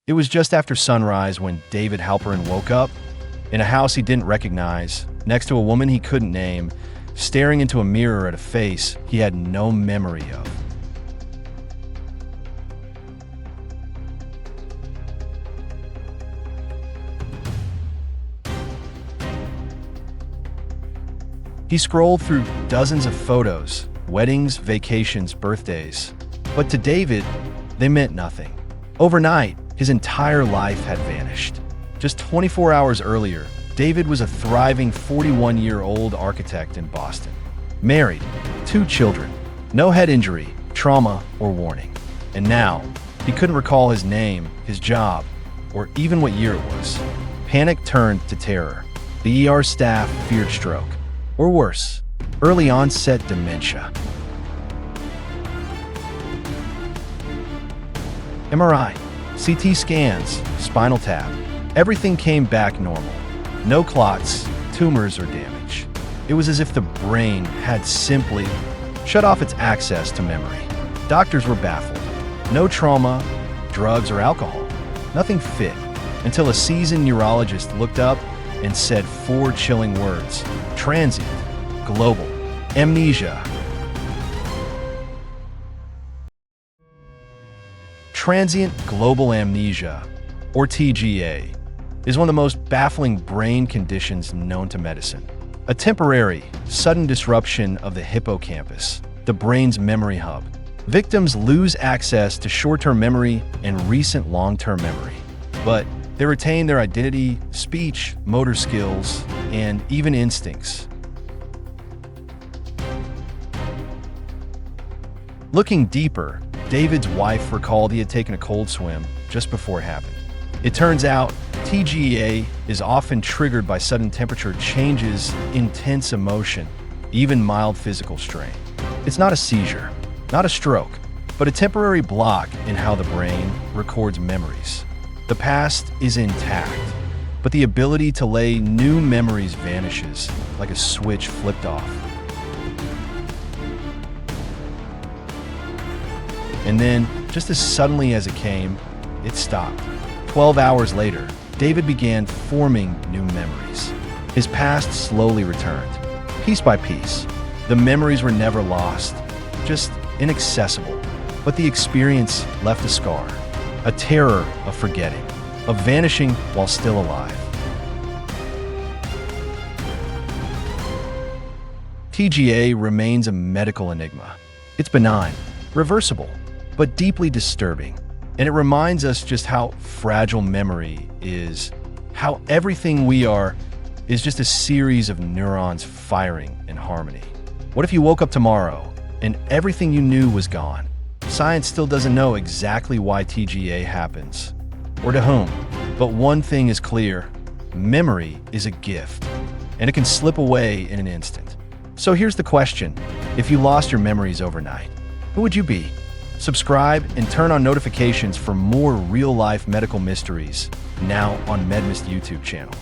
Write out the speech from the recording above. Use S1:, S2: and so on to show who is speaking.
S1: It was just after sunrise when David Halperin woke up in a house he didn't recognize, next to a woman he couldn't name, staring into a mirror at a face he had no memory of. He scrolled through dozens of photos, weddings, vacations, birthdays. But to David, they meant nothing. Overnight, his entire life had vanished. Just 24 hours earlier, David was a thriving 41-year-old architect in Boston. Married, 2 children, no head injury, trauma, or warning. And now, he couldn't recall his name, his job, or even what year it was. Panic turned to terror. The ER staff feared stroke. Or worse, early onset dementia. MRI, CT scans, spinal tap, everything came back normal. No clots, tumors, or damage. It was as if the brain had simply shut off its access to memory. Doctors were baffled. No trauma, drugs, or alcohol. Nothing fit, until a seasoned neurologist looked up and said 4 chilling words: Transient Global Amnesia. Transient Global Amnesia, or TGA, is one of the most baffling brain conditions known to medicine. A temporary, sudden disruption of the hippocampus, the brain's memory hub. Victims lose access to short-term memory and recent long-term memory, but they retain their identity, speech, motor skills, and even instincts. Looking deeper, David's wife recalled he had taken a cold swim just before it happened. It turns out TGA is often triggered by sudden temperature changes, intense emotion, even mild physical strain. It's not a seizure, not a stroke, but a temporary block in how the brain records memories. The past is intact, but the ability to lay new memories vanishes like a switch flipped off. And then, just as suddenly as it came, it stopped. 12 hours later, David began forming new memories. His past slowly returned, piece by piece. The memories were never lost, just inaccessible. But the experience left a scar, a terror of forgetting, of vanishing while still alive. TGA remains a medical enigma. It's benign, reversible, but deeply disturbing. And it reminds us just how fragile memory is, how everything we are is just a series of neurons firing in harmony. What if you woke up tomorrow and everything you knew was gone? Science still doesn't know exactly why TGA happens, or to whom. But one thing is clear: memory is a gift, and it can slip away in an instant. So here's the question: if you lost your memories overnight, who would you be? Subscribe and turn on notifications for more real-life medical mysteries now on MedMyst YouTube channel.